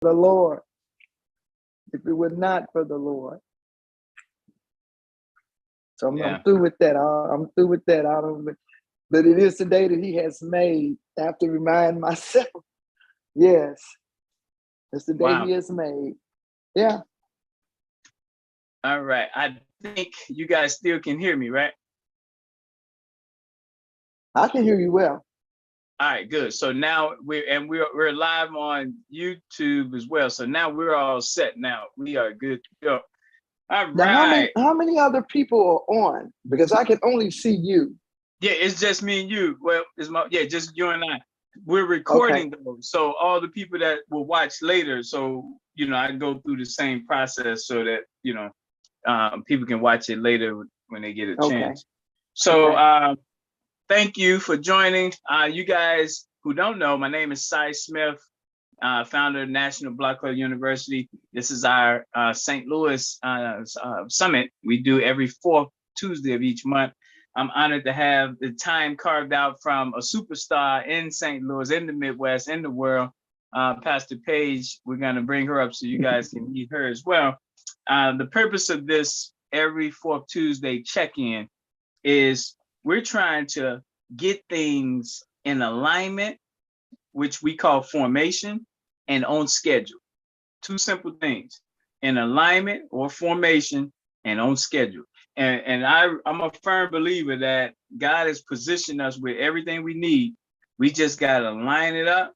the Lord. If it were not for the Lord. So I'm through with that. I'm through with that. But it is the day that he has made. I have to remind myself. Yes. It's the day he has made. Yeah. All right. I think you guys still can hear me, right? I can hear you well. All right, good. So now we're live on YouTube as well. So now we're all set. Now we are good to go. All right. How many other people are on? Because I can only see you. Yeah, it's just me and you. Well, just you and I. We're recording though, so all the people that will watch later. So I go through the same process so that people can watch it later when they get a chance. So thank you for joining. You guys who don't know, my name is Cy Smith, founder of National Block Club University. This is our St. Louis summit. We do every fourth Tuesday of each month. I'm honored to have the time carved out from a superstar in St. Louis, in the Midwest, in the world, Pastor Paige. We're going to bring her up so you guys can meet her as well. The purpose of this every fourth Tuesday check-in is we're trying to get things in alignment, which we call formation, and on schedule. Two simple things: in alignment or formation and on schedule. And I'm a firm believer that God has positioned us with everything we need. We just got to line it up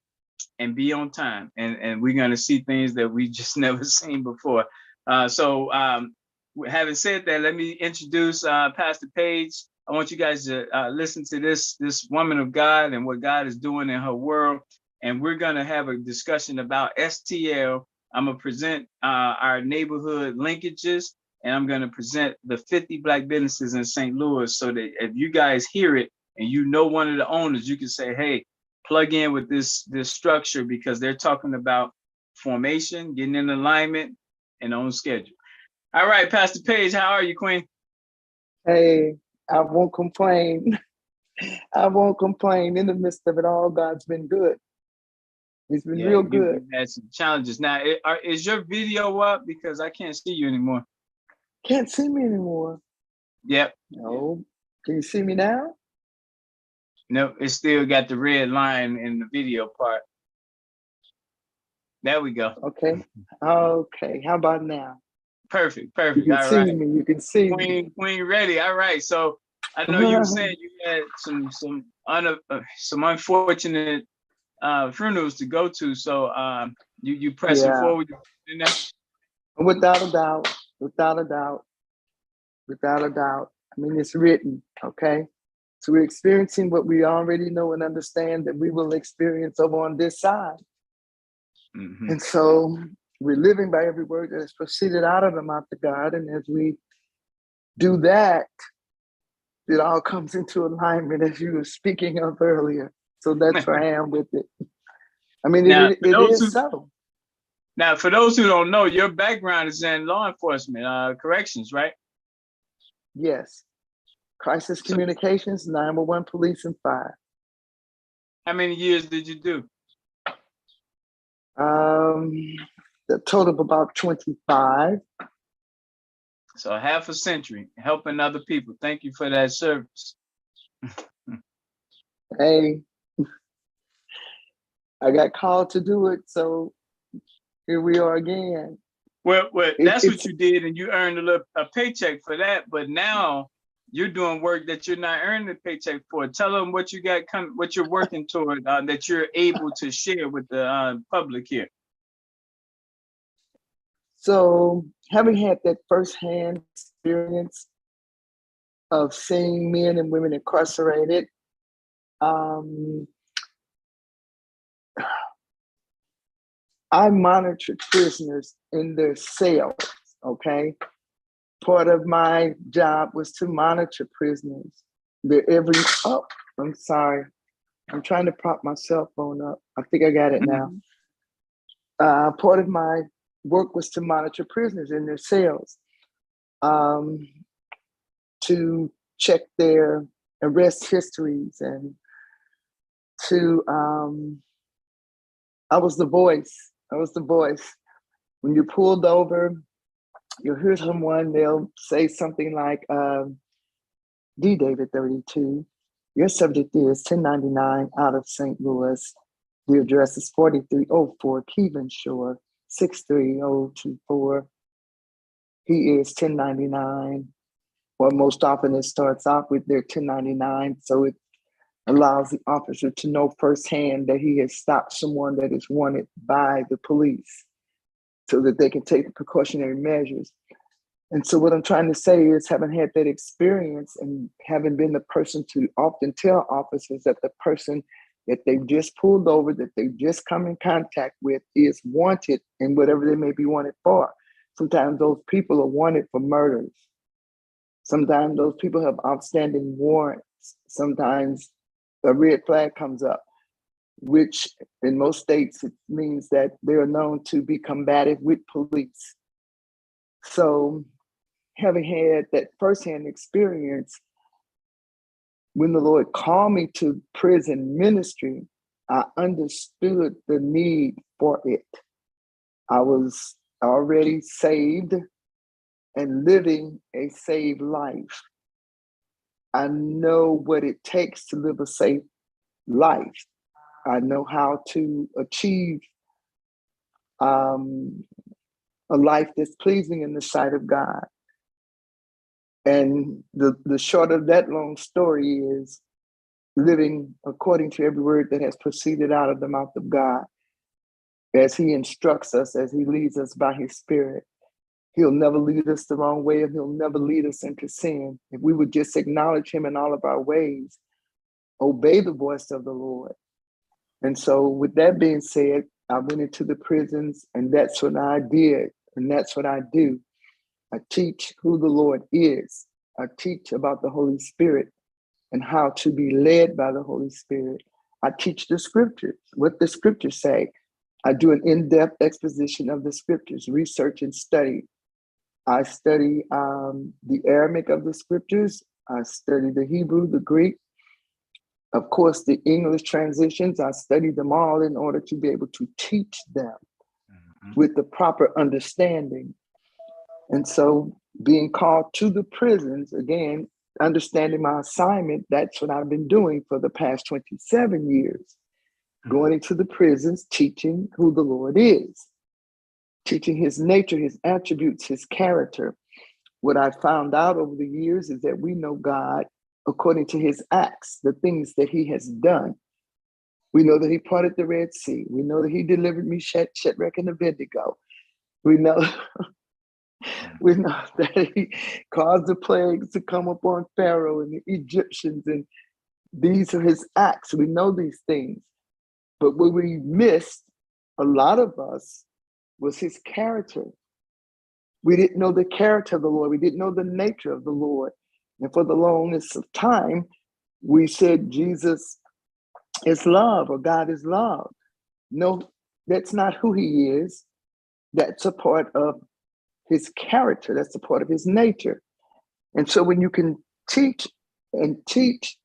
and be on time. And we're going to see things that we just never seen before. So having said that, let me introduce Pastor Paige. I want you guys to listen to this woman of God and what God is doing in her world. And we're going to have a discussion about STL. I'm going to present our neighborhood linkages, and I'm going to present the 50 Black businesses in St. Louis so that if you guys hear it and you know one of the owners, you can say, hey, plug in with this structure, because they're talking about formation, getting in alignment, and on schedule. All right, Pastor Paige, how are you, Queen? Hey, I won't complain. I won't complain. In the midst of it all, God's been good. He's been real good. You had some challenges. Now, is your video up? Because I can't see you anymore. Can't see me anymore. Yep. No. Can you see me now? No, it still got the red line in the video part. There we go. Okay. Okay. How about now? Perfect. You can see me. You can see me. Queen ready. All right. So I know you were saying you had some unfortunate funerals to go to. So you pressing forward in that? Without a doubt. Without a doubt. Without a doubt. I mean, it's written. Okay. So we're experiencing what we already know and understand that we will experience over on this side. Mm-hmm. And so we're living by every word that has proceeded out of the mouth of God. And as we do that, it all comes into alignment, as you were speaking of earlier. So that's where I am with it. I mean, now, it is so. Now, for those who don't know, your background is in law enforcement, corrections, right? Yes. Crisis communications, 911 police, and fire. How many years did you do? The total of about 25. So half a century helping other people. Thank you for that service. Hey, I got called to do it, so here we are again. Well, that's what you did, and you earned a paycheck for that. But now you're doing work that you're not earning a paycheck for. Tell them what you got what you're working toward that you're able to share with the public here. So, having had that firsthand experience of seeing men and women incarcerated, I monitored prisoners in their cells, okay? Part of my job was to monitor prisoners. I'm sorry. I'm trying to prop my cell phone up. I think I got it now. Part of my work was to monitor prisoners in their cells, to check their arrest histories, and I was the voice That was the voice. When you're pulled over, you'll hear someone, they'll say something like, D. David 32, your subject is 1099 out of St. Louis. The address is 4304 Keevan Shore, 63024. He is 1099. Well, most often it starts off with their 1099. So it allows the officer to know firsthand that he has stopped someone that is wanted by the police so that they can take the precautionary measures. And so what I'm trying to say is, having had that experience and having been the person to often tell officers that the person that they've just pulled over, that they've just come in contact with, is wanted in whatever they may be wanted for. Sometimes those people are wanted for murders. Sometimes those people have outstanding warrants. Sometimes a red flag comes up, which in most states, it means that they are known to be combative with police. So having had that firsthand experience, when the Lord called me to prison ministry, I understood the need for it. I was already saved and living a saved life. I know what it takes to live a safe life. I know how to achieve a life that's pleasing in the sight of God. And the short of that long story is living according to every word that has proceeded out of the mouth of God, as he instructs us, as he leads us by his Spirit. He'll never lead us the wrong way, and he'll never lead us into sin. If we would just acknowledge him in all of our ways, obey the voice of the Lord. And so with that being said, I went into the prisons, and that's what I did, and that's what I do. I teach who the Lord is. I teach about the Holy Spirit and how to be led by the Holy Spirit. I teach the scriptures, what the scriptures say. I do an in-depth exposition of the scriptures, research and study. I study the Aramaic of the scriptures. I study the Hebrew, the Greek. Of course, the English transitions, I study them all in order to be able to teach them with the proper understanding. And so being called to the prisons, again, understanding my assignment, that's what I've been doing for the past 27 years. Going into the prisons, teaching who the Lord is, teaching his nature, his attributes, his character. What I found out over the years is that we know God according to his acts, the things that he has done. We know that he parted the Red Sea. We know that he delivered me, Shadrach and Abednego. We know that he caused the plagues to come upon Pharaoh and the Egyptians, and these are his acts. We know these things. But what we missed, a lot of us, was his character. We didn't know the character of the Lord. We didn't know the nature of the Lord. And for the longest of time, we said Jesus is love, or God is love. No, that's not who he is. That's a part of his character. That's a part of his nature. And so when you can teach and teach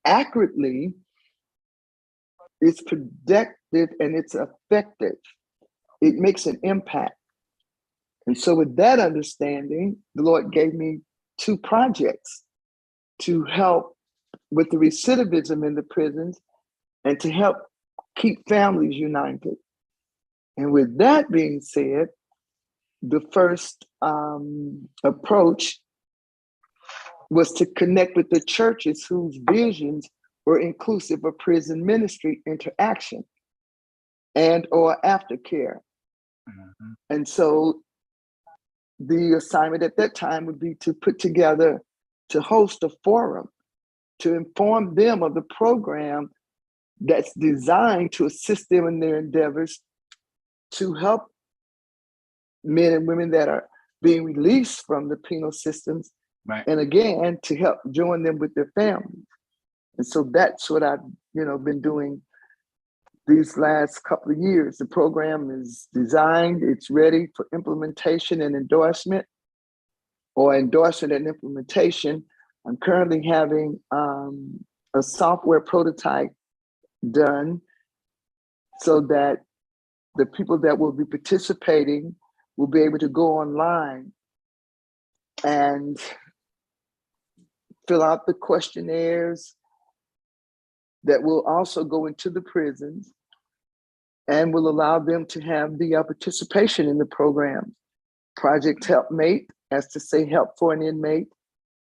accurately, it's productive and it's effective. It makes an impact. And so with that understanding, the Lord gave me 2 projects to help with the recidivism in the prisons and to help keep families united. And with that being said, the first approach was to connect with the churches whose visions were inclusive of prison ministry interaction and or aftercare. Mm-hmm. And so the assignment at that time would be to put together, to host a forum, to inform them of the program that's designed to assist them in their endeavors to help men and women that are being released from the penal systems, right, and again, to help join them with their families. And so that's what I've been doing these last couple of years. The program is designed, it's ready for implementation and endorsement, or endorsement and implementation. I'm currently having a software prototype done so that the people that will be participating will be able to go online and fill out the questionnaires that will also go into the prisons and will allow them to have the participation in the program. Project Helpmate, as to say help for an inmate,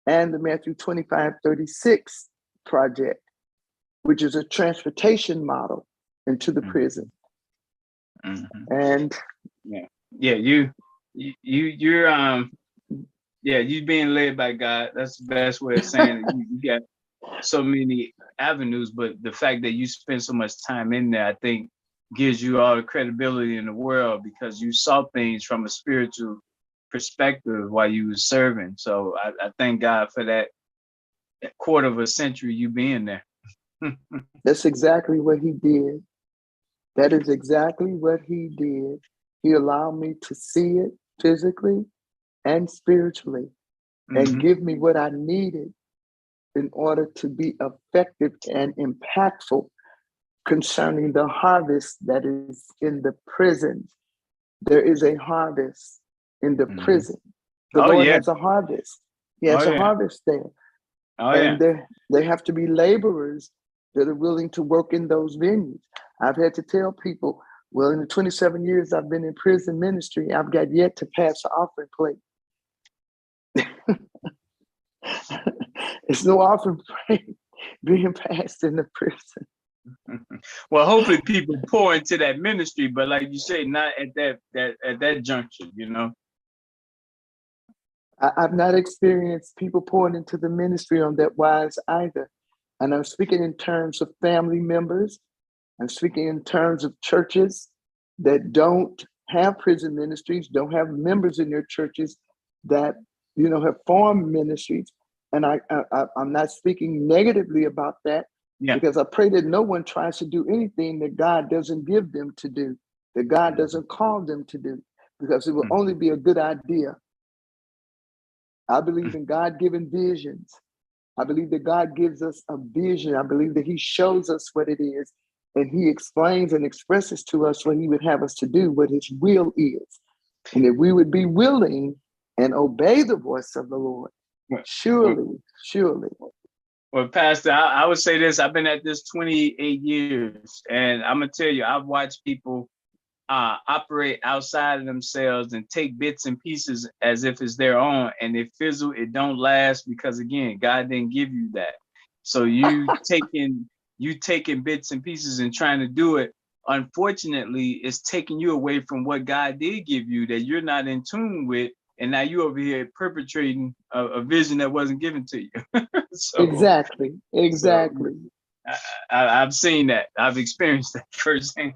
and the Matthew 2536 project, which is a transportation model into the prison. And you're you being led by God. That's the best way of saying it. You got so many avenues, but the fact that you spend so much time in there, I think gives you all the credibility in the world, because you saw things from a spiritual perspective while you were serving. So I thank God for that quarter of a century you being there. That's exactly what he did. That is exactly what he did. He allowed me to see it physically and spiritually, and give me what I needed in order to be effective and impactful concerning the harvest that is in the prison. There is a harvest in the prison. The Lord has a harvest. He has a harvest there. And there have to be laborers that are willing to work in those venues. I've had to tell people, well, in the 27 years I've been in prison ministry, I've got yet to pass the offering plate. There's no offering plate being passed in the prison. Well, hopefully people pour into that ministry, but like you say, not at that juncture, you know. I've not experienced people pouring into the ministry on that wise either. And I'm speaking in terms of family members. I'm speaking in terms of churches that don't have prison ministries, don't have members in their churches that, you know, have formed ministries. And I'm not speaking negatively about that, because I pray that no one tries to do anything that God doesn't give them to do, that God doesn't call them to do, because it will only be a good idea. I believe in God-given visions. I believe that God gives us a vision. I believe that he shows us what it is, and he explains and expresses to us what he would have us to do, what his will is. And if we would be willing and obey the voice of the Lord, surely. Well, Pastor, I would say this. I've been at this 28 years, and I'm going to tell you, I've watched people operate outside of themselves and take bits and pieces as if it's their own, and it fizzle, it don't last, because again, God didn't give you that. So you taking bits and pieces and trying to do it, unfortunately, it's taking you away from what God did give you, that you're not in tune with, and now you over here perpetrating a vision that wasn't given to you. Exactly. I've seen that. I've experienced that firsthand.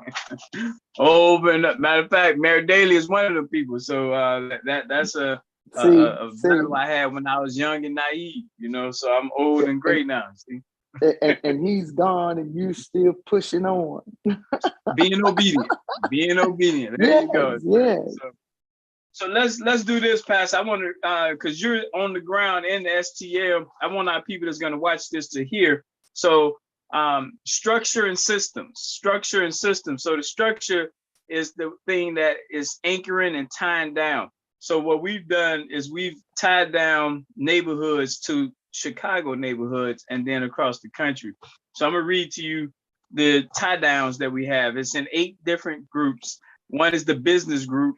Matter of fact, Mary Daly is one of the people. So that's a battle I had when I was young and naive, you know. So I'm old and gray now. See? And he's gone, and you still pushing on. Being obedient. There you go. Yes. So let's do this, Pastor. I want to, because you're on the ground in the STL, I want our people that's going to watch this to hear. So structure and systems. So the structure is the thing that is anchoring and tying down. So what we've done is we've tied down neighborhoods to Chicago neighborhoods and then across the country. So I'm going to read to you the tie downs that we have. It's in 8 different groups. One is the business group.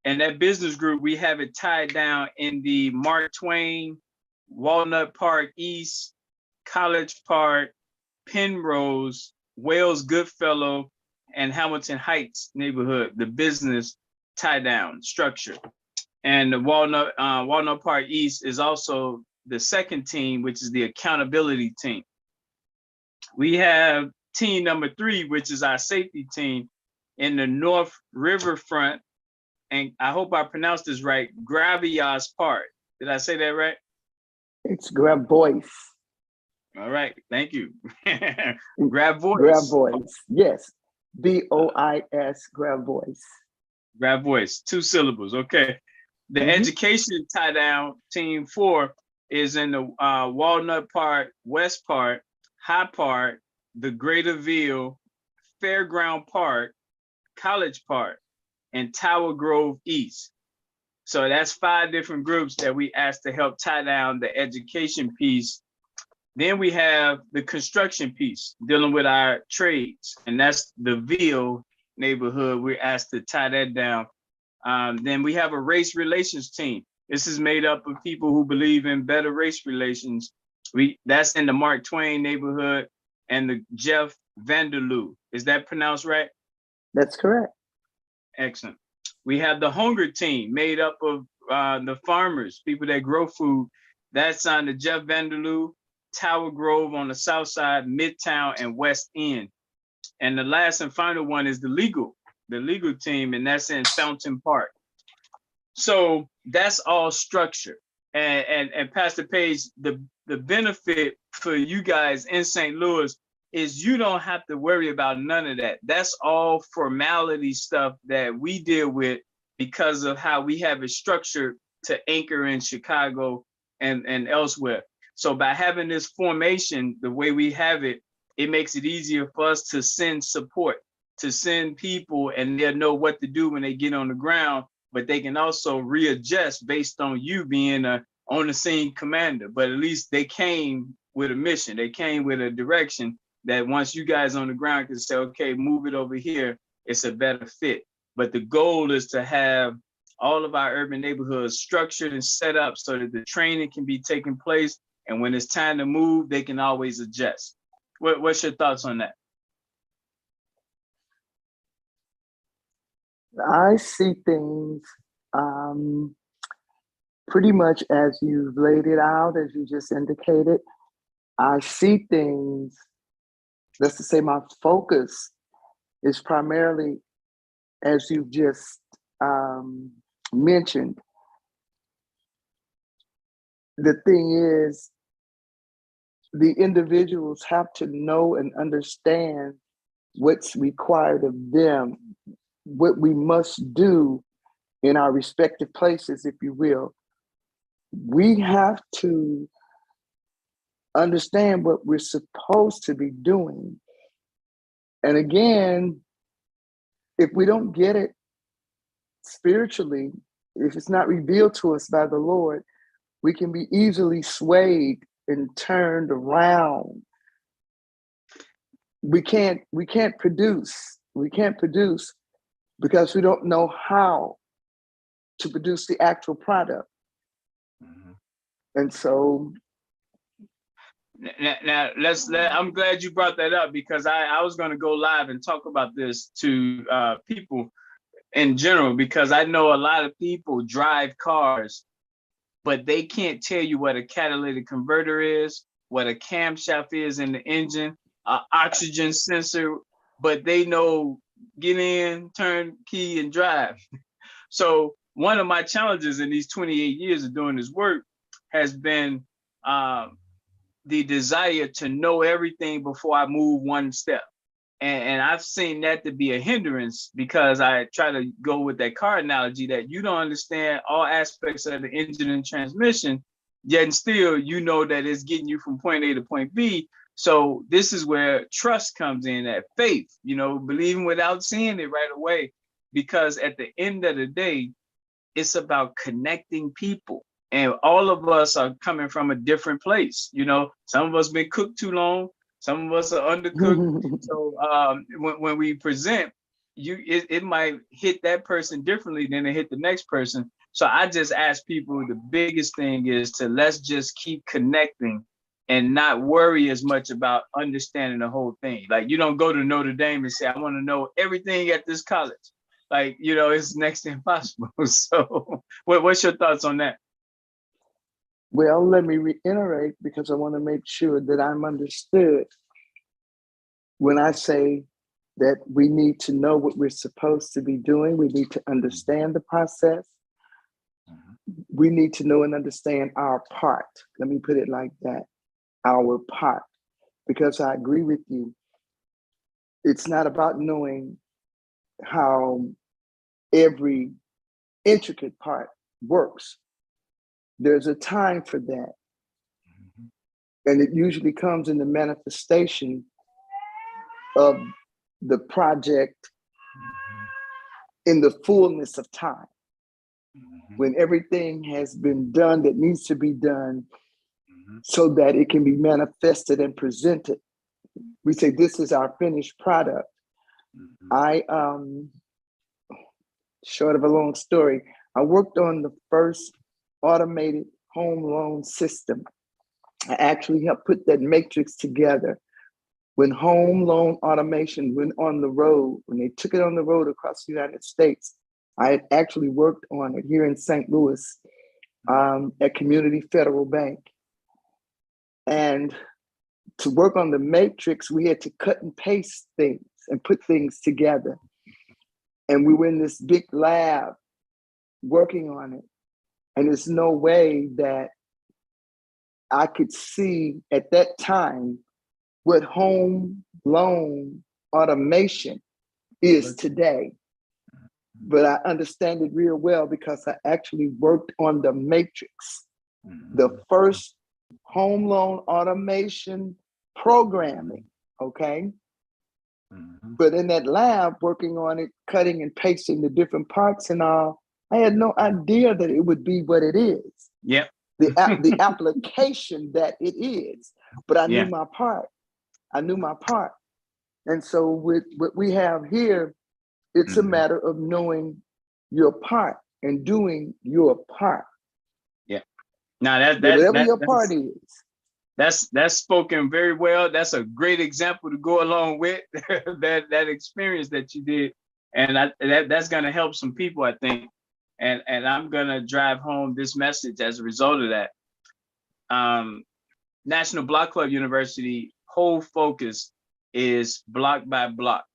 And that business group, we have it tied down in the Mark Twain, Walnut Park East, College Park, Penrose, Wales Goodfellow, and Hamilton Heights neighborhood, the business tie down structure. And the Walnut Park East is also the second team, which is the accountability team. We have team number 3, which is our safety team in the North Riverfront, and I hope I pronounced this right, Gravias Park. Did I say that right? It's Gravois. All right, thank you. Gravois. Gravois, yes. Bois, Gravois. Gravois, 2 syllables, okay. The education tie down, team 4, is in the Walnut Park, West Park, High Park, the Greater Ville, Fairground Park, College Park, and Tower Grove East. So that's 5 different groups that we asked to help tie down the education piece. Then we have the construction piece, dealing with our trades, and that's the Ville neighborhood. We're asked to tie that down. Then we have a race relations team. This is made up of people who believe in better race relations. That's in the Mark Twain neighborhood and the Jeff Vanderloo. Is that pronounced right? That's correct. Excellent. We have the hunger team made up of the farmers, people that grow food. That's on the Jeff Vanderloo, Tower Grove on the south side, Midtown, and West End. And the last and final one is the legal team, and that's in Fountain Park. So that's all structure. And Pastor Page, the benefit for you guys in St. Louis is you don't have to worry about none of that. That's all formality stuff that we deal with because of how we have it structured to anchor in Chicago and elsewhere. So by having this formation, the way we have it, it makes it easier for us to send support, to send people, and they'll know what to do when they get on the ground, but they can also readjust based on you being a on the scene commander. But at least they came with a mission. They came with a direction that once you guys on the ground can say, okay, move it over here, it's a better fit. But the goal is to have all of our urban neighborhoods structured and set up so that the training can be taking place. And when it's time to move, they can always adjust. What's your thoughts on that? I see things pretty much as you've laid it out, as you just indicated. I see things, let's just say my focus is primarily, as you've just mentioned. The thing is, the individuals have to know and understand what's required of them, what we must do in our respective places, if you will. We have to understand what we're supposed to be doing. And again, if we don't get it spiritually, if it's not revealed to us by the Lord, we can be easily swayed and turned around. We can't produce. We can't produce because we don't know how to produce the actual product. Mm-hmm. And so now I'm glad you brought that up, because I was going to go live and talk about this to people in general, because I know a lot of people drive cars, but they can't tell you what a catalytic converter is, what a camshaft is in the engine, an oxygen sensor, but they know get in, turn key, and drive. So one of my challenges in these 28 years of doing this work has been the desire to know everything before I move one step. And I've seen that to be a hindrance, because I try to go with that car analogy that you don't understand all aspects of the engine and transmission, yet still you know that it's getting you from point A to point B. So this is where trust comes in, that faith, believing without seeing it right away. Because at the end of the day, it's about connecting people. And all of us are coming from a different place. Some of us been cooked too long. Some of us are undercooked. So when we present, it might hit that person differently than it hit the next person. So I just ask people, the biggest thing is to let's just keep connecting and not worry as much about understanding the whole thing. Like, you don't go to Notre Dame and say, I want to know everything at this college. Like, it's next to impossible. So what's your thoughts on that? Well, let me reiterate, because I want to make sure that I'm understood. When I say that we need to know what we're supposed to be doing, we need to understand the process. We need to know and understand our part. Let me put it like that, our part. Because I agree with you. It's not about knowing how every intricate part works. There's a time for that. And it usually comes in the manifestation of the project in the fullness of time, Mhm. when everything has been done that needs to be done Mhm. so that it can be manifested and presented. We say this is our finished product. Mhm. I, short of a long story, I worked on the first automated home loan system. I actually helped put that matrix together. When home loan automation went on the road, when they took it on the road across the United States, I had actually worked on it here in St. Louis at Community Federal Bank. And to work on the matrix, we had to cut and paste things and put things together. And we were in this big lab working on it. And there's no way that I could see at that time what home loan automation is today. But I understand it real well because I actually worked on the matrix, the first home loan automation programming, okay? But in that lab, working on it, cutting and pasting the different parts and all, I had no idea that it would be what it is. Yep. The application that it is. But I Yeah. knew my part. I knew my part. And so with what we have here, it's a matter of knowing your part and doing your part. Yeah. Now Whatever your part is. That's spoken very well. That's a great example to go along with that experience that you did, and that's going to help some people, I think. And I'm going to drive home this message as a result of that. National Block Club University whole focus is block by block.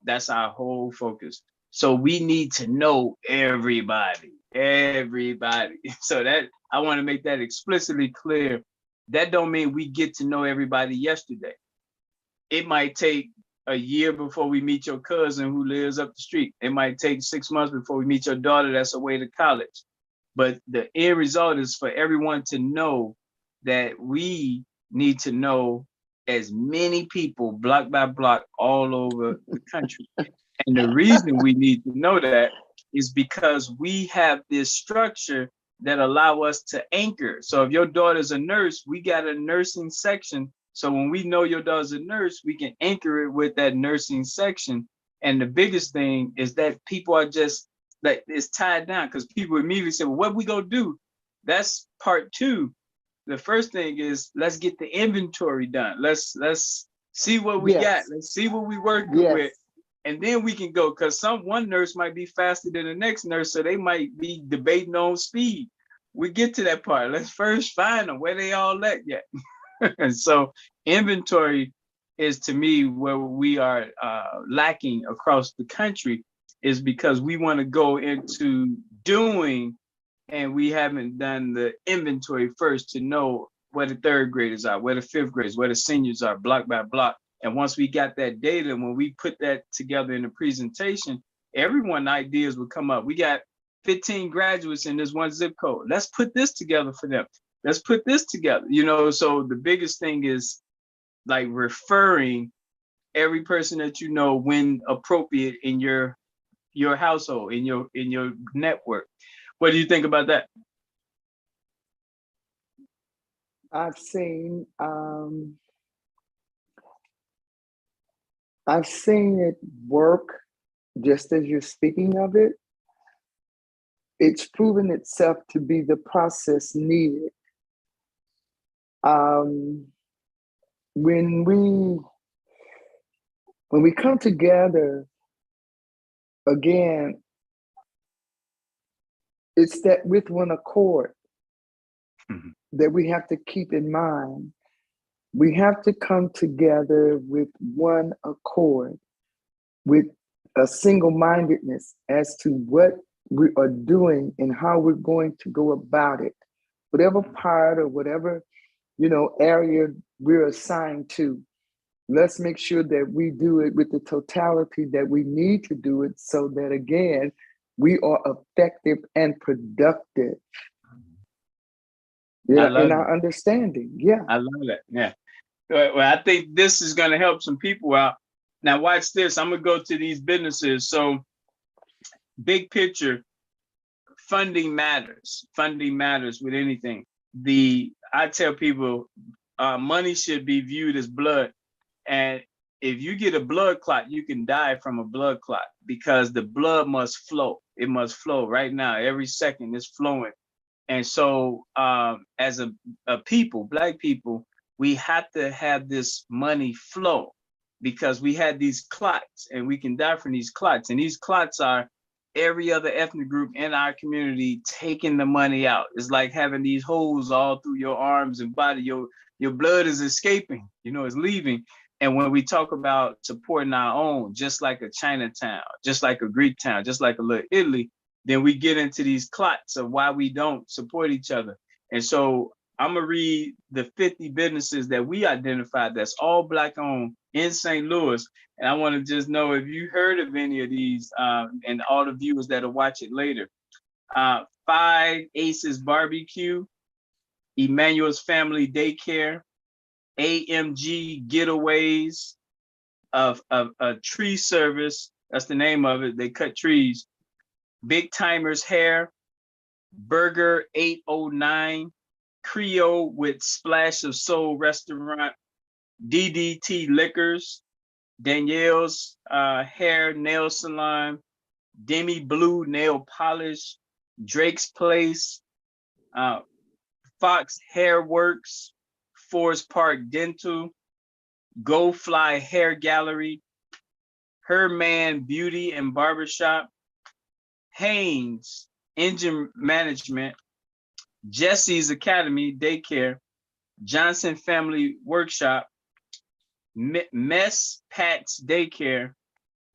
That's our whole focus. So we need to know everybody. So that I want to make that explicitly clear. That don't mean we get to know everybody yesterday. It might take a year before we meet your cousin who lives up the street. It might take 6 months before we meet your daughter that's away to college. But the end result is for everyone to know that we need to know as many people block by block all over the country. And the reason we need to know that is because we have this structure that allow us to anchor. So if your daughter's a nurse, we got a nursing section. So when we know your daughter's a nurse, we can anchor it with that nursing section. And the biggest thing is that people are just like, it's tied down because people immediately say, well, what we gonna do? That's part two. The first thing is let's get the inventory done. Let's see what we got. Let's see what we working with. And then we can go, because one nurse might be faster than the next nurse, so they might be debating on speed. We get to that part. Let's first find them where they all at yet. And so inventory is, to me, where we are lacking across the country, is because we want to go into doing, and we haven't done the inventory first to know where the third graders are, where the fifth graders, where the seniors are, block by block. And once we got that data, when we put that together in the presentation, everyone's ideas would come up. We got 15 graduates in this one zip code. Let's put this together for them. Let's put this together. So the biggest thing is like referring every person that you know when appropriate in your household, in your network. What do you think about that? I've seen it work just as you're speaking of it. It's proven itself to be the process needed. When we come together, again, it's that with one accord that we have to keep in mind. We have to come together with one accord, with a single-mindedness as to what we are doing and how we're going to go about it. Whatever part or whatever, area we're assigned to, let's make sure that we do it with the totality that we need to do it, so that, again, we are effective and productive. Yeah, in our understanding. Yeah. I love that. Yeah. Well, I think this is going to help some people out. Now, watch this. I'm going to go to these businesses. So big picture, funding matters. Funding matters with anything. I tell people, money should be viewed as blood. And if you get a blood clot, you can die from a blood clot because the blood must flow. It must flow right now. Every second it's flowing. And so as a people, Black people, we have to have this money flow because we had these clots and we can die from these clots. And these clots are every other ethnic group in our community taking the money out. It's like having these holes all through your arms and body. Your blood is escaping, it's leaving. And when we talk about supporting our own, just like a Chinatown, just like a Greek town, just like a little Italy, then we get into these clots of why we don't support each other. And so I'm gonna read the 50 businesses that we identified that's all Black owned in St. Louis. And I want to just know if you heard of any of these and all the viewers that'll watch it later. 5 Aces Barbecue, Emmanuel's Family Daycare, AMG Getaways, of a tree service. That's the name of it. They cut trees. Big Timers Hair, Burger 809, Creole with Splash of Soul Restaurant, DDT Liquors, Danielle's Hair Nail Salon, Demi Blue Nail Polish, Drake's Place, Fox Hair Works, Forest Park Dental, Go Fly Hair Gallery, Her Man Beauty and Barbershop, Haynes Engine Management, Jesse's Academy Daycare, Johnson Family Workshop, Mess Pat's Daycare,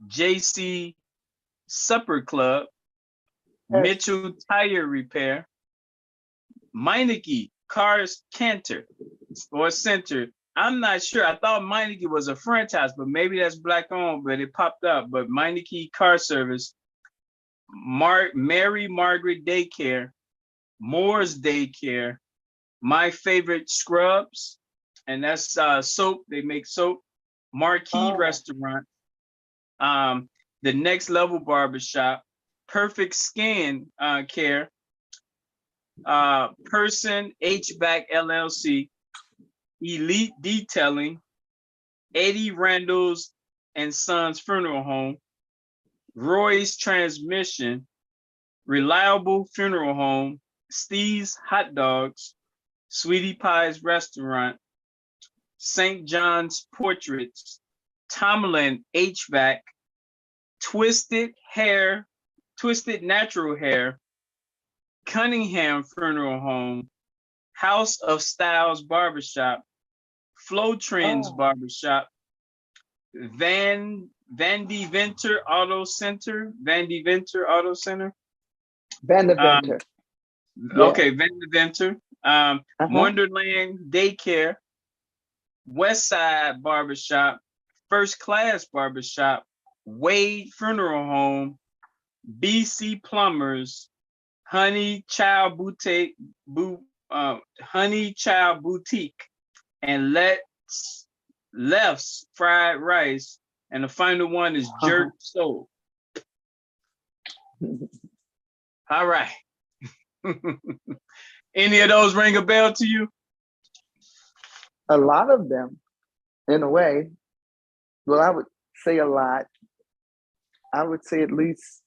JC Supper Club, Mitchell Tire Repair, Meineke Cars Canter or Center. I'm not sure. I thought Meineke was a franchise, but maybe that's Black owned, but it popped up. But Meineke Car Service, Mary Margaret Daycare, Moore's Daycare, My Favorite Scrubs, and that's soap. They make soap. Marquee Restaurant, the Next Level Barbershop, Perfect Skin Care, Person HVAC LLC, Elite Detailing, Eddie Randall's and Sons Funeral Home, Roy's Transmission, Reliable Funeral Home, Steve's Hot Dogs, Sweetie Pie's Restaurant, St. John's Portraits, Tomlin HVAC, Twisted Natural Hair, Cunningham Funeral Home, House of Styles Barbershop, Flow Trends Barbershop, Vandy Venter Auto Center, Vanderventer. Okay, Vanderventer, Wonderland Daycare, Westside Barbershop, First Class Barbershop, Wade Funeral Home, BC Plumbers, Honey Child Boutique, and Left's Fried Rice, and the final one is Jerk Soul. All right. Any of those ring a bell to you? A lot of them, in a way. Well, I would say a lot. I would say at least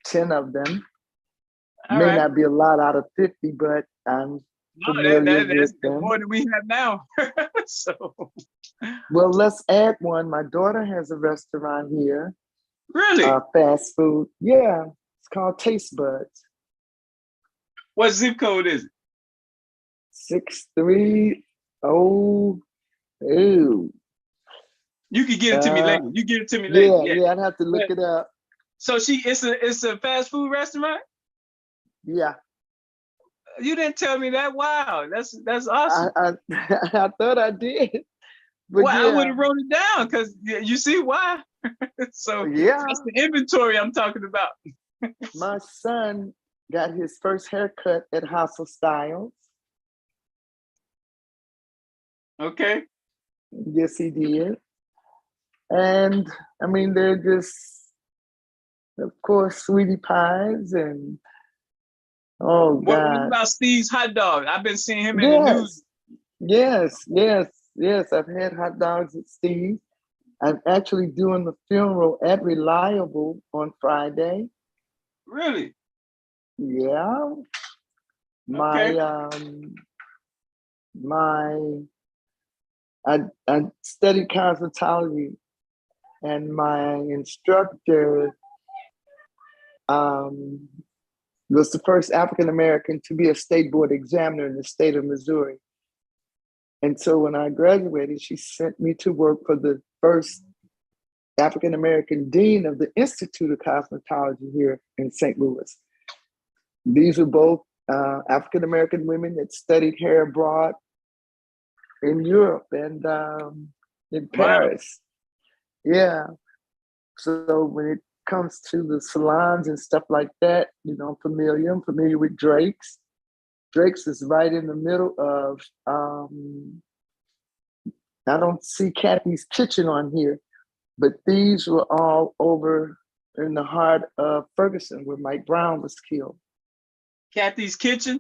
10 of them. May not be a lot out of 50, but I'm familiar with them. More than we have now. So, well, let's add one. My daughter has a restaurant here. Really? Fast food. Yeah, it's called Taste Buds. What zip code is it? 630. You can get it to me later. You get it to me later. Yeah, I'd have to look it up. So it's a fast food restaurant? Yeah. You didn't tell me that. Wow, that's awesome. I thought I did. But well, I would have wrote it down because you see why. So that's the inventory I'm talking about. My son got his first haircut at House of Styles. Okay. Yes, he did. And I mean, they're just of course, sweetie pies and oh What God, about Steve's hot dog? I've been seeing him in the news. yes, yes. I've had hot dogs at Steve's. I'm actually doing the funeral at Reliable on Friday. Really? Yeah, my Okay. my I studied cosmetology, and my instructor um, was the first African American to be a state board examiner in the state of Missouri. And so when I graduated, she sent me to work for the first African American dean of the Institute of Cosmetology here in St. Louis. These are both African American women that studied hair abroad in Europe and in Wow. Paris. Yeah. So when it comes to the salons and stuff like that, I'm familiar with Drake's. Drake's is right in the middle of, I don't see Kathy's Kitchen on here, but these were all over in the heart of Ferguson where Mike Brown was killed. Kathy's Kitchen?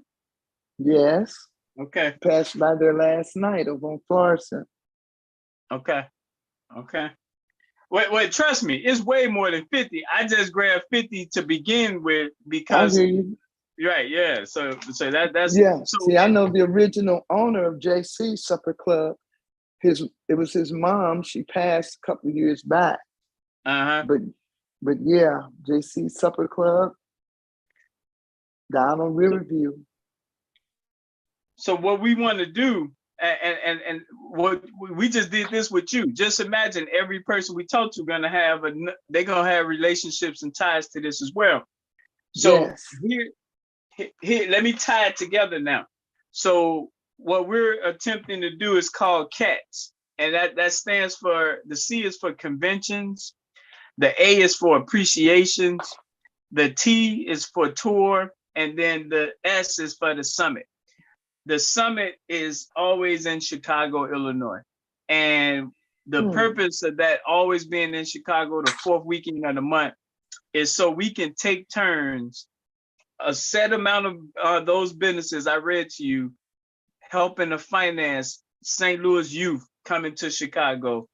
Yes. Okay. Passed by there last night over on Florissant. Okay. Wait, trust me, it's way more than 50. I just grabbed 50 to begin with I because hear you. right, yeah. So that's Yeah. so See, I know the original owner of JC Supper Club. It was his mom. She passed a couple of years back. uh-huh. But yeah, JC Supper Club down on Riverview. So what we want to do, and what we just did this with you. Just imagine every person we talk to gonna have they're gonna have relationships and ties to this as well. So Yes. here, let me tie it together now. So what we're attempting to do is called CATS, and that stands for, the C is for conventions, the A is for appreciations, the T is for tour, and then the S is for the summit. The summit is always in Chicago, Illinois. And the purpose of that always being in Chicago, the fourth weekend of the month, is so we can take turns, a set amount of those businesses I read to you, helping to finance St. Louis youth coming to Chicago,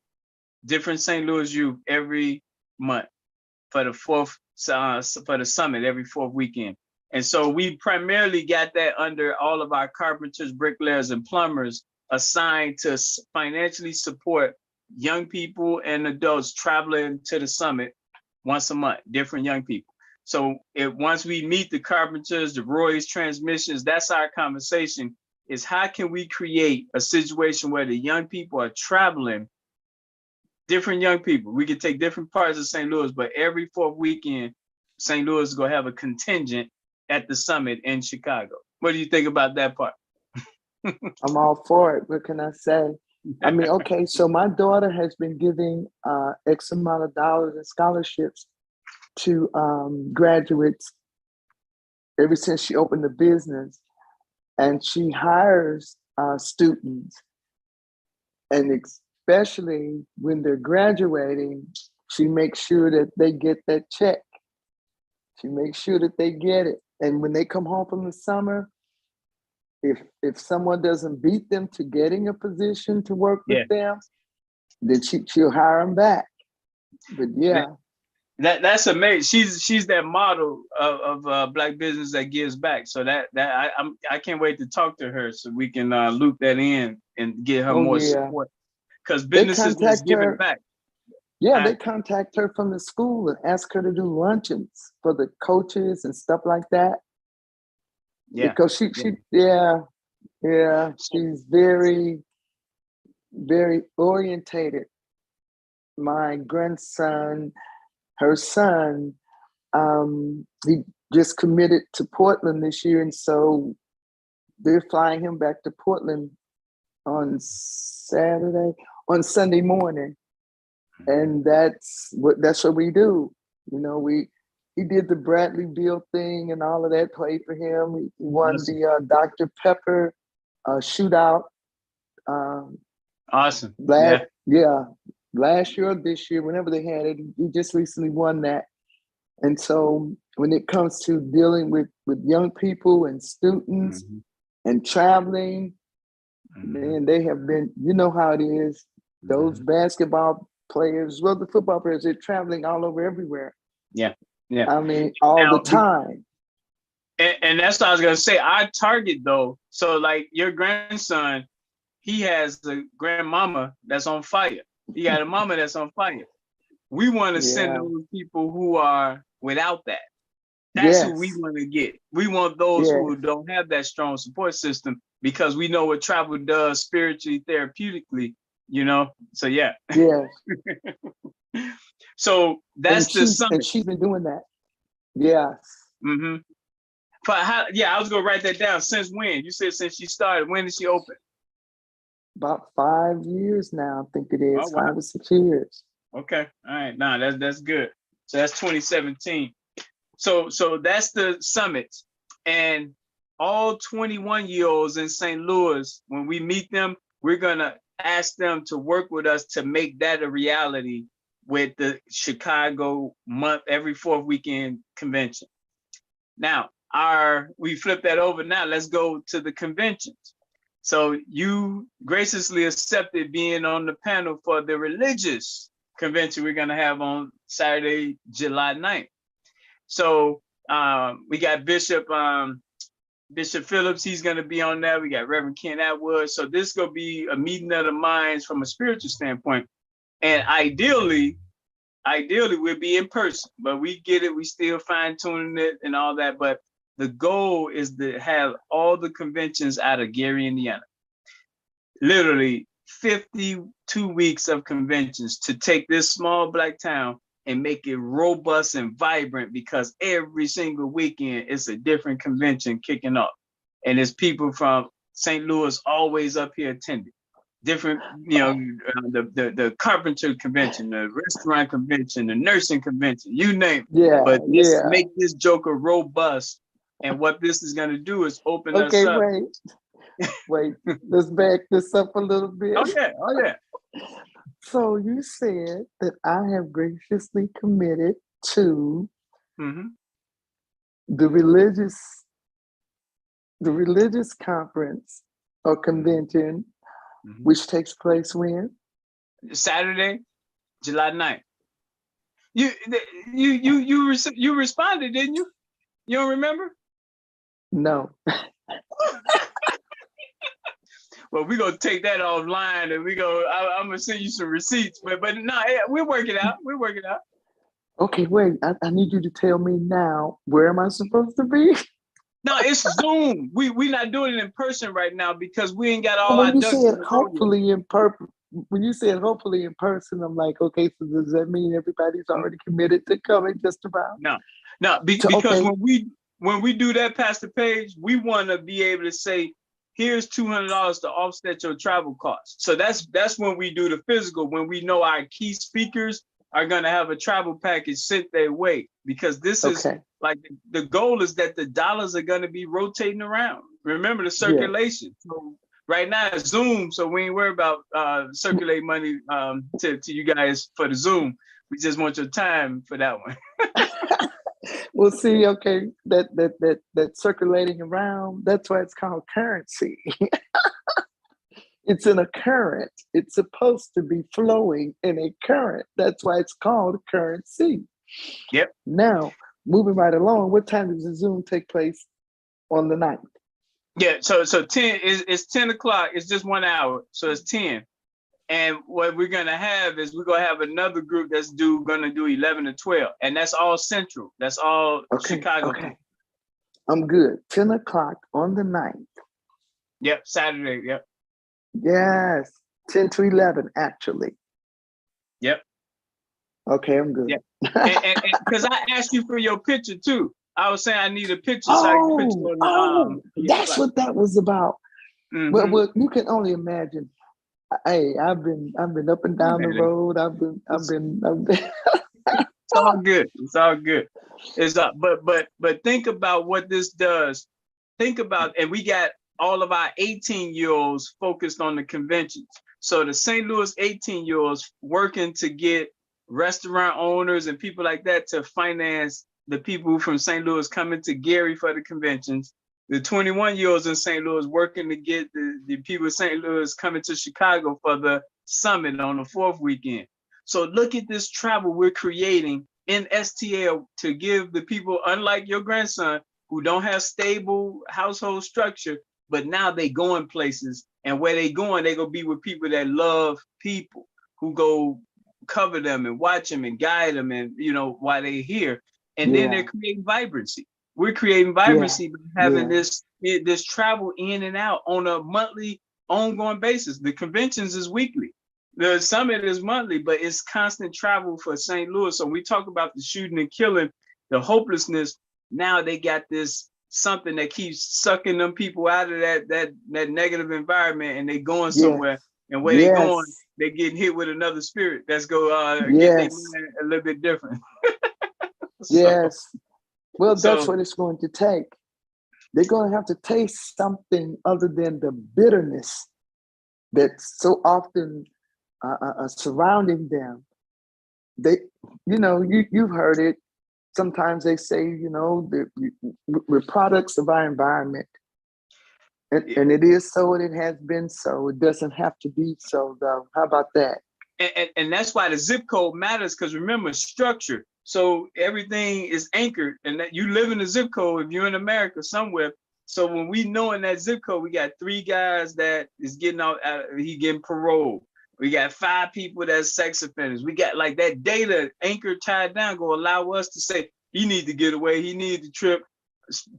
different St. Louis youth every month for the for the summit every fourth weekend. And so we primarily got that under all of our carpenters, bricklayers, and plumbers assigned to financially support young people and adults traveling to the summit once a month, different young people. So once we meet the carpenters, the Roy's transmissions, that's our conversation, is how can we create a situation where the young people are traveling, different young people. We could take different parts of St. Louis, but every fourth weekend, St. Louis is gonna have a contingent at the summit in Chicago. What do you think about that part? I'm all for it. What can I say? I mean, okay, so my daughter has been giving X amount of dollars in scholarships to graduates ever since she opened the business. And she hires students, and especially when they're graduating, she makes sure that they get that check. She makes sure that they get it. And when they come home from the summer, if someone doesn't beat them to getting a position to work with them, then she'll hire them back. But yeah. That's amazing. She's that model of Black business that gives back. So I can't wait to talk to her so we can loop that in and get her more support. Because businesses that's giving back. Yeah, they contact her from the school and ask her to do luncheons for the coaches and stuff like that. Yeah, because she's very, very orientated. My grandson, her son, he just committed to Portland this year, and so they're flying him back to Portland on Sunday morning, and that's what we do. He did the Bradley Beal thing and all of that. Played for him. He won the Dr. Pepper shootout. Awesome. Last year or this year, whenever they had it, he just recently won that. And so when it comes to dealing with young people and students and traveling, man, they have been, you know how it is. Those basketball players, well, the football players, they're traveling all over everywhere. Yeah. Yeah. I mean, all Now, the time. And that's what I was gonna say. Our target though, so like your grandson, he has a grandmama that's on fire. He got a mama that's on fire. We want to send those people who are without that. That's who we want to get. We want those who don't have that strong support system, because we know what travel does spiritually, therapeutically, you know? So yeah. Yeah. So that's the summit. And she's been doing that. Yes. Mm-hmm. I was gonna write that down. Since when? You said since she started. When did she open? About 5 years now, I think it is. Oh, wow. 5 or 6 years. Okay. All right. Nah, that's good. So that's 2017. So that's the summit. And all 21-year-olds in St. Louis, when we meet them, we're gonna ask them to work with us to make that a reality with the Chicago month, every fourth weekend convention. Now, we flip that over now. Let's go to the conventions. So you graciously accepted being on the panel for the religious convention we're gonna have on Saturday, July 9th. So we got Bishop Phillips, he's gonna be on that. We got Reverend Ken Atwood. So this is gonna be a meeting of the minds from a spiritual standpoint. And ideally we'll be in person, but we get it, we still fine tuning it and all that. But the goal is to have all the conventions out of Gary, Indiana. Literally 52 weeks of conventions to take this small Black town and make it robust and vibrant, because every single weekend it's a different convention kicking off. And there's people from St. Louis always up here attending. Different, the carpenter convention, the restaurant convention, the nursing convention, you name it. Yeah. But let's make this joker robust. And what this is going to do is open us up. Okay, wait. Let's back this up a little bit. Okay. Oh, yeah. So you said that I have graciously committed to the religious conference or convention, which takes place when? Saturday, July 9th. You responded, didn't you? You don't remember? No. Well, we're gonna take that offline, and I'm gonna send you some receipts. But no, we'll work it out. Okay, wait. I need you to tell me now. Where am I supposed to be? No, it's Zoom. We're not doing it in person right now because we ain't got all our ducks. When you said hopefully in person, I'm like, okay, so does that mean everybody's already committed to coming just about? No, because when we do that, Pastor Page, we want to be able to say, here's $200 to offset your travel costs. So that's when we do the physical, when we know our key speakers are going to have a travel package sent their way, because this is like the goal is that the dollars are going to be rotating around. Remember the circulation. Yeah. So right now it's Zoom, so we ain't worried about circulating money to you guys for the Zoom. We just want your time for that one. Well, see, okay, that circulating around, that's why it's called currency. It's in a current. It's supposed to be flowing in a current. That's why it's called currency. Yep. Now, moving right along, what time does the Zoom take place on the 9th? Yeah, so 10 it's 10 o'clock. It's just 1 hour, so it's 10. And what we're gonna have is we're gonna have another group that's gonna do 11 to 12, and that's all Central. That's all Chicago. Okay, I'm good. 10 o'clock on the 9th. Yep, Saturday. Yep. Yes, 10 to 11 actually. Yep. Okay, I'm good. Yep. And because I asked you for your picture too. I was saying I need a picture. So I can put you on that's what that was about. Mm-hmm. Well, you can only imagine. Hey, I've been up and down the road. I've been. It's all good. It's all good. But think about what this does. Think about, and we got all of our 18-year-olds focused on the conventions. So the St. Louis 18-year-olds working to get restaurant owners and people like that to finance the people from St. Louis coming to Gary for the conventions, the 21-year-olds in St. Louis working to get the people in St. Louis coming to Chicago for the summit on the 4th weekend. So look at this travel we're creating in STL to give the people, unlike your grandson, who don't have stable household structure, but now they going places, and where they going, they gonna be with people that love people, who go cover them and watch them and guide them, and while they're here, and then they're creating vibrancy. We're creating vibrancy by having this travel in and out on a monthly, ongoing basis. The conventions is weekly. The summit is monthly, but it's constant travel for St. Louis. So we talk about the shooting and killing, the hopelessness. Now they got this something that keeps sucking them people out of that negative environment, and they going somewhere. And where they going, they getting hit with another spirit that's go get their mind a little bit different. Well, that's what it's going to take. They're going to have to taste something other than the bitterness that's so often surrounding them. You've heard it. Sometimes they say, we're products of our environment. And it is so, and it has been so. It doesn't have to be so, though. How about that? And that's why the zip code matters, because remember, structure. So everything is anchored, and that you live in a zip code if you're in America somewhere. So when we know in that zip code, we got 3 guys that is getting out, he getting parole. We got 5 people that's sex offenders. We got like that data anchored, tied down, go allow us to say, he need to get away, he need to trip,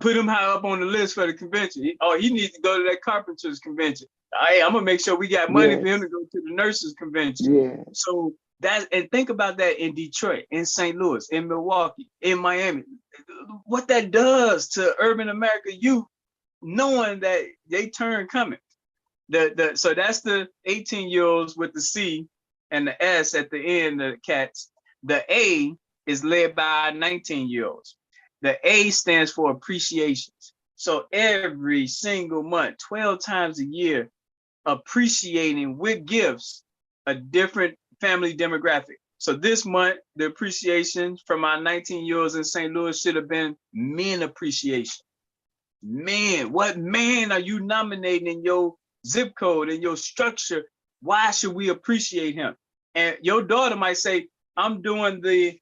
put him high up on the list for the convention. He needs to go to that carpenters convention. Hey, I'm gonna make sure we got money for him to go to the nurses convention. So and think about that in Detroit, in St. Louis, in Milwaukee, in Miami, what that does to urban America youth, knowing that they turn coming. So that's the 18-year-olds with the C and the S at the end, the cats. The A is led by 19-year-olds. The A stands for appreciations. So every single month, 12 times a year, appreciating with gifts a different family demographic. So this month, the appreciation from our 19-year-olds in St. Louis should have been men appreciation. Man, what man are you nominating in your zip code, in your structure? Why should we appreciate him? And your daughter might say, I'm doing the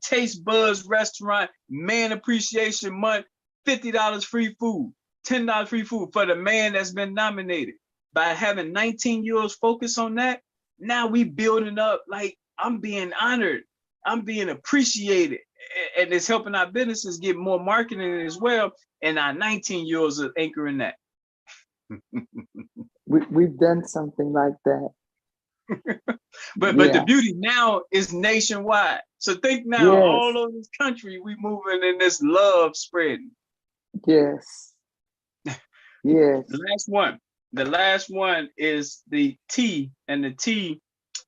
Taste Buzz restaurant man appreciation month, $50 free food, $10 free food for the man that's been nominated. By having 19-year-olds focus on that, now we building up, like, I'm being honored, I'm being appreciated, and it's helping our businesses get more marketing as well. And our 19-year-olds are anchoring that. We've done something like that. But the beauty now is nationwide. So think now, all over this country, we moving in this love spreading. Yes. The last one is the T, and the T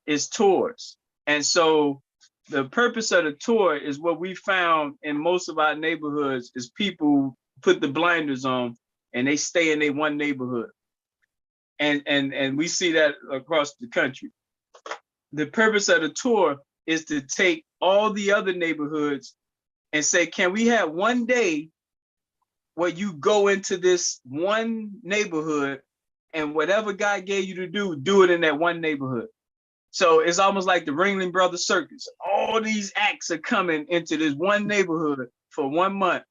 is tours. And so the purpose of the tour is what we found in most of our neighborhoods is people put the blinders on and they stay in their one neighborhood. And we see that across the country. The purpose of the tour is to take all the other neighborhoods and say, can we have one day where you go into this one neighborhood and whatever God gave you to do it in that one neighborhood. So it's almost like the Ringling Brothers Circus. All these acts are coming into this one neighborhood for 1 month,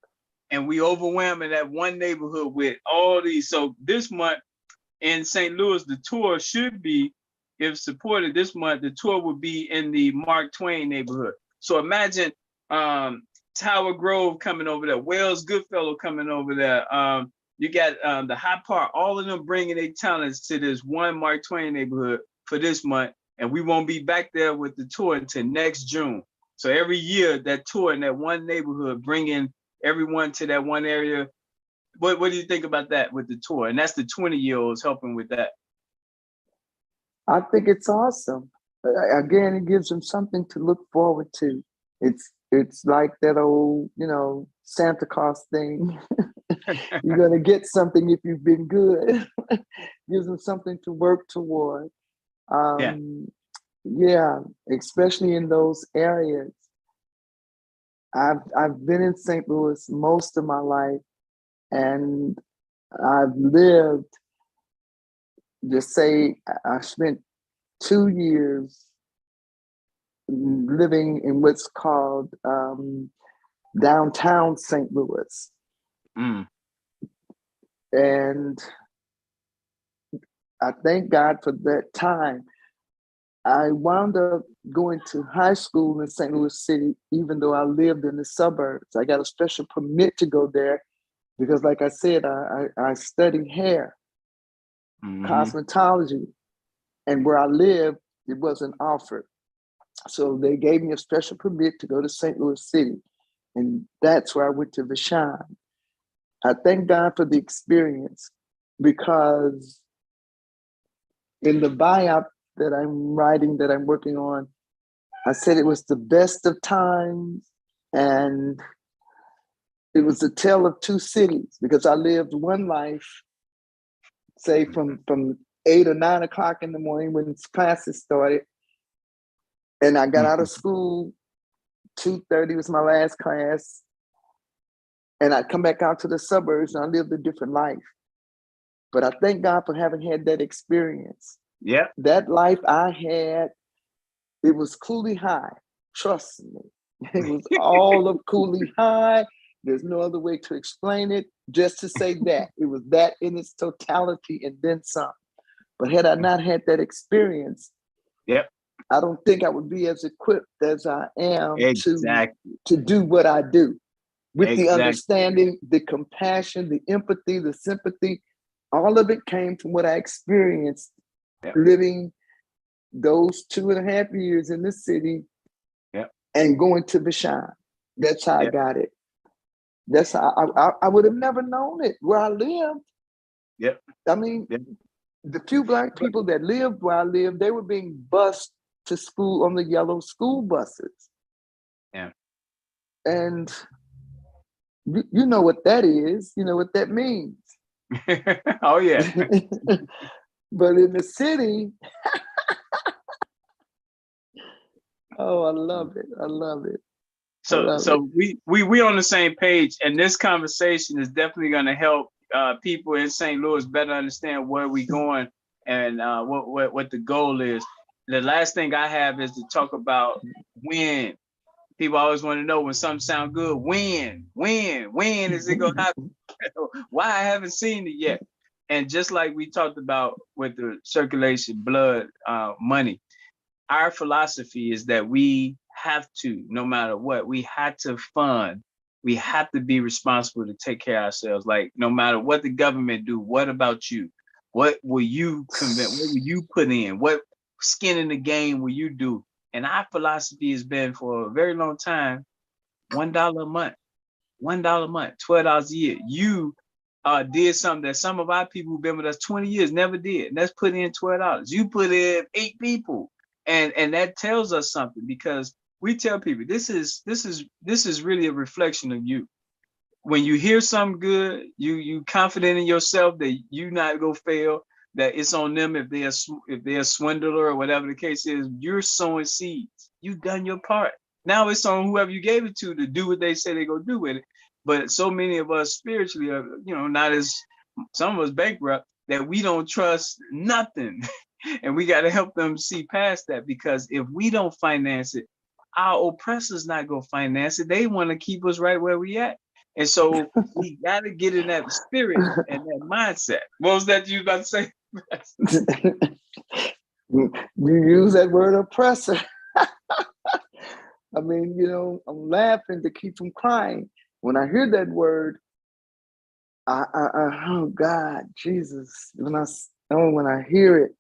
and we overwhelming that one neighborhood with all these. So this month in St. Louis, the tour should be, if supported this month, the tour would be in the Mark Twain neighborhood. So imagine Tower Grove coming over there, Wells Goodfellow coming over there. You got the High Park, all of them bringing their talents to this one Mark Twain neighborhood for this month. And we won't be back there with the tour until next June. So every year, that tour in that one neighborhood, bringing everyone to that one area. What do you think about that with the tour? And that's the 20-year-olds helping with that. I think it's awesome. Again, it gives them something to look forward to. It's like that old, Santa Claus thing. You're gonna get something if you've been good. Gives them something to work toward. Especially in those areas. I've been in St. Louis most of my life, and I've lived, just say I spent 2 years living in what's called downtown St. Louis. Mm. And I thank God for that time. I wound up going to high school in St. Louis City, even though I lived in the suburbs. I got a special permit to go there because, like I said, I studied hair, cosmetology, and where I lived, it wasn't offered. So they gave me a special permit to go to St. Louis City, and that's where I went to Vashon. I thank God for the experience because in the biop that I'm writing, that I'm working on, I said it was the best of times, and it was a tale of two cities because I lived one life, say from 8 or 9 o'clock in the morning when classes started, and I got out of school, 2:30 was my last class, and I'd come back out to the suburbs and I lived a different life. But I thank God for having had that experience. Yeah. That life I had, it was Cooley High. Trust me. It was all of Cooley High. There's no other way to explain it, just to say that. It was that in its totality and then some. But had I not had that experience, Yep. I don't think I would be as equipped as I am Exactly. to do what I do. With the Exactly. understanding, the compassion, the empathy, the sympathy, all of it came from what I experienced living those 2.5 years in the city and going to Vashon. That's how I got it. That's how I would have never known it where I lived. Yep. I mean, the few Black people that lived where I lived, they were being bused to school on the yellow school buses. Yeah. And you know what that is. You know what that means. Oh, yeah. But in the city, oh, I love it. I love it. So we on the same page, and this conversation is definitely going to help people in St. Louis better understand where we're going and what the goal is. The last thing I have is to talk about when. People always want to know when something sounds good. When is it going to happen? Why I haven't seen it yet? And just like we talked about with the circulation, blood, money, our philosophy is that we have to, no matter what, we have to fund. We have to be responsible to take care of ourselves. Like no matter what the government do, what about you? What will you convince? What will you put in? What skin in the game will you do? And our philosophy has been for a very long time, $1 a month, $1 a month, $12 a year. You did something that some of our people who've been with us 20 years never did. And that's put in $12. You put in 8 people. And that tells us something because we tell people this is really a reflection of you. When you hear something good, you confident in yourself that you not gonna fail, that it's on them if they're a swindler or whatever the case is. You're sowing seeds. You've done your part. Now it's on whoever you gave it to do what they say they're gonna do with it. But so many of us spiritually are, not as some of us bankrupt that we don't trust nothing. And we got to help them see past that, because if we don't finance it, our oppressors not gonna finance it. They want to keep us right where we at. And so we got to get in that spirit and that mindset. What was that you about to say? You use that word oppressor. I mean, I'm laughing to keep from crying. When I hear that word, oh God, Jesus, when I hear it,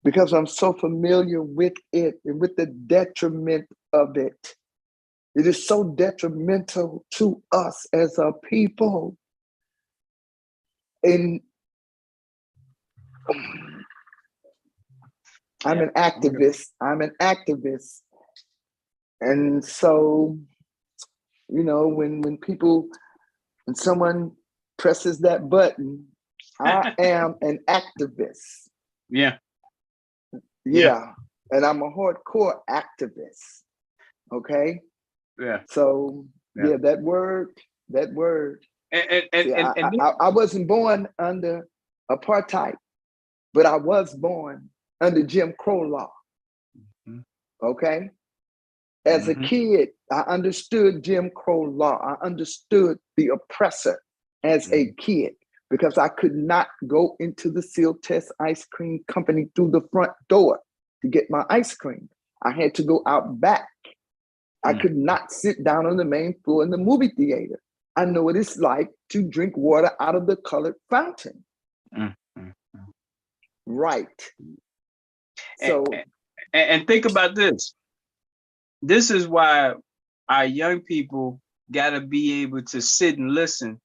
because I'm so familiar with it and with the detriment of it. It is so detrimental to us as a people. And I'm an activist. And so, when someone presses that button, I am an activist. Yeah. Yeah. And I'm a hardcore activist. Okay. Yeah. So Yeah. yeah, that word. And See, and and this, I wasn't born under apartheid, but I was born under Jim Crow law. Mhm. Okay. As a Mhm. kid, I understood Jim Crow law. I understood the oppressor as a Mhm. kid because I could not go into the Seal Test Ice Cream Company through the front door to get my ice cream. I had to go out back. I Mm. could not sit down on the main floor in the movie theater. I know what it's like to drink water out of the colored fountain. Mm. Mm. Right. And, So and think about this. This is why our young people got to be able to sit and listen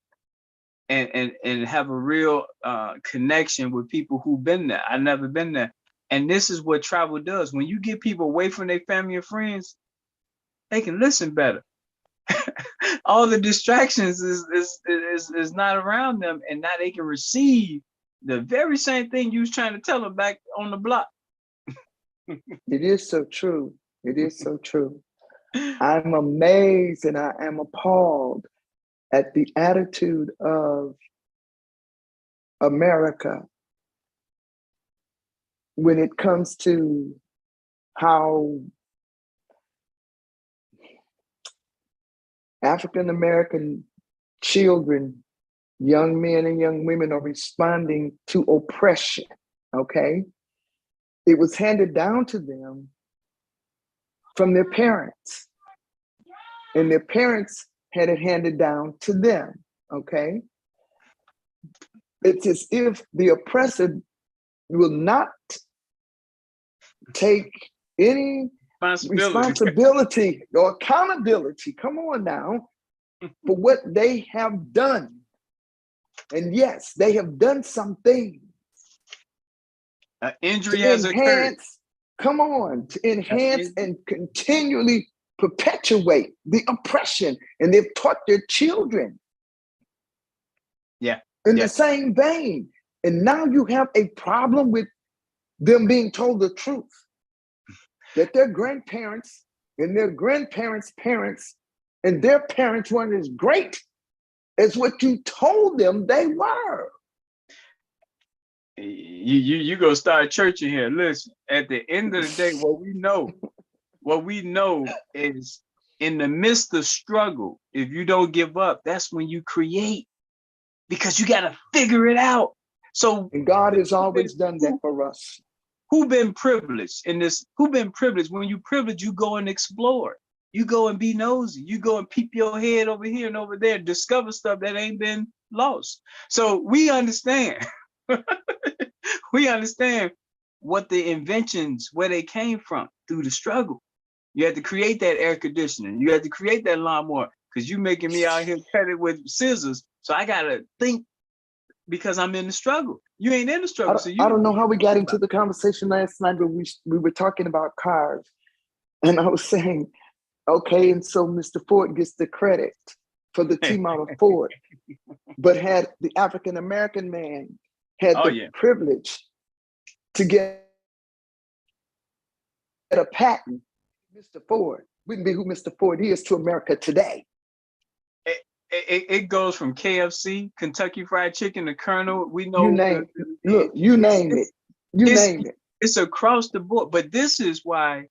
and have a real connection with people who've been there. I've never been there. And this is what travel does. When you get people away from their family and friends, they can listen better. All the distractions is not around them, and now they can receive the very same thing you was trying to tell them back on the block. it is so true. It is so true. I'm amazed and I am appalled at the attitude of America when it comes to how African American children, young men and young women are responding to oppression. Okay. It was handed down to them from their parents, and their parents had it handed down to them. Okay. It's as if the oppressor will not take any responsibility or accountability, come on now, for what they have done. And yes, they have done something Injury to has occurred. enhance, come on, to enhance and continually perpetuate the oppression. And they've taught their children in the same vein. And now you have a problem with them being told the truth that their grandparents and their grandparents' parents and their parents weren't as great as what you told them they were. You go start church in here. Listen, at the end of the day, what we know is in the midst of struggle, if you don't give up, that's when you create, because you got to figure it out. So and God has always done that for us. Who been privileged in this? Who been privileged? When you privileged, you go and explore. You go and be nosy. You go and peep your head over here and over there, discover stuff that ain't been lost. So we understand. We understand what the inventions, where they came from through the struggle. You had to create that air conditioning. You had to create that lawnmower because you making me out here cut it with scissors. So I gotta think because I'm in the struggle. You ain't in the struggle. I don't know how we got into the conversation last night, but we were talking about cars. And I was saying, okay, and so Mr. Ford gets the credit for the T-model Ford, but had the African-American man had the privilege to get a patent, Mr. Ford wouldn't be who Mr. Ford is to America today. It goes from KFC, Kentucky Fried Chicken, to Colonel. We know. You name it. You name it. You name it. It's across the board. But this is why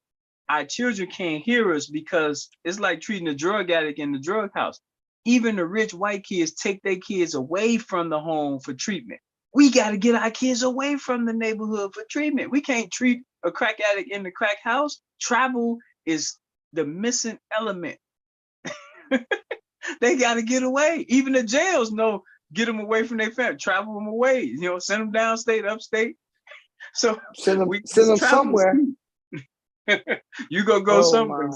our children can't hear us, because it's like treating a drug addict in the drug house. Even the rich white kids take their kids away from the home for treatment. We got to get our kids away from the neighborhood for treatment. We can't treat a crack addict in the crack house. Travel is the missing element. They got to get away. Even the jails know, get them away from their family, travel them away, send them downstate, upstate. So send them somewhere. You go somewhere.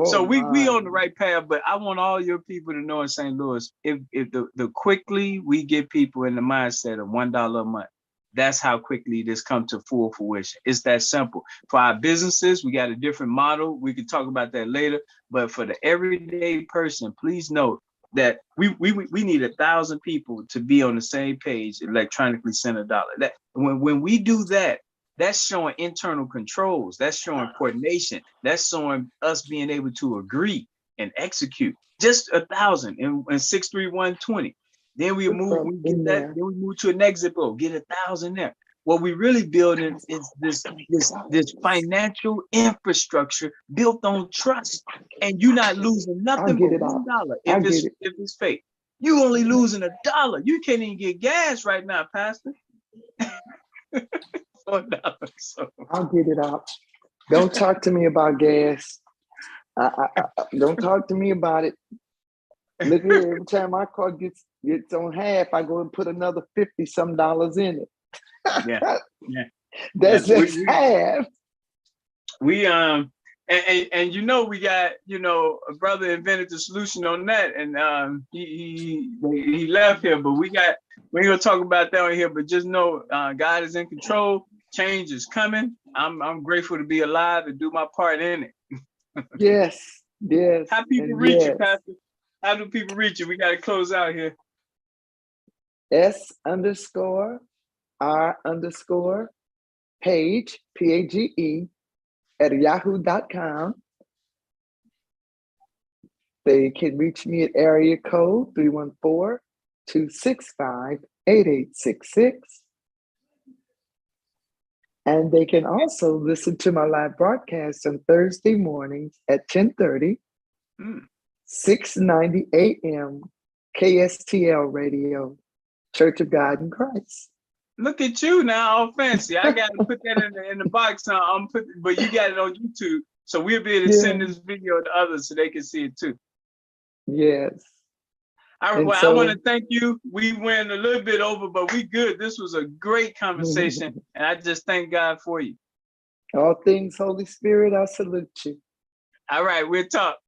So we on the right path, but I want all your people to know in St. Louis, if the quickly we get people in the mindset of $1 a month, that's how quickly this comes to full fruition. It's that simple. For our businesses, we got a different model. We can talk about that later. But for the everyday person, please note that we need 1,000 people to be on the same page, electronically send $1. That when we do that, that's showing internal controls. That's showing coordination. That's showing us being able to agree. and execute. Just 1,000 and 63120. Then we move, we get that, then we move to an exit blow, get 1,000 there. What we really building is this financial infrastructure built on trust, and you're not losing nothing but $1 if it's fake. You only losing $1. You can't even get gas right now, Pastor. $4. So. I'll get it out. Don't talk to me about gas. Don't talk to me about it. Look here, every time my car gets on half, I go and put another $50-some in it. Yeah. That's just half. We and you know, we got, you know, a brother invented the solution on that, and he left here, but we ain't gonna talk about that on here, but just know God is in control. Change is coming. I'm grateful to be alive and do my part in it. Yes. How people reach you, Pastor? How do people reach you? We got to close out here. S_R_page, PAGE, at yahoo.com. They can reach me at area code 314-265-8866. And they can also listen to my live broadcast on Thursday mornings at 10:30, 690 AM, KSTL Radio, Church of God in Christ. Look at you now, all fancy. I got to put that in the box. But you got it on YouTube, so we'll be able to send this video to others so they can see it too. Yes. I want to thank you. We went a little bit over, but we good. This was a great conversation, and I just thank God for you. All things Holy Spirit, I salute you. All right, we'll talk.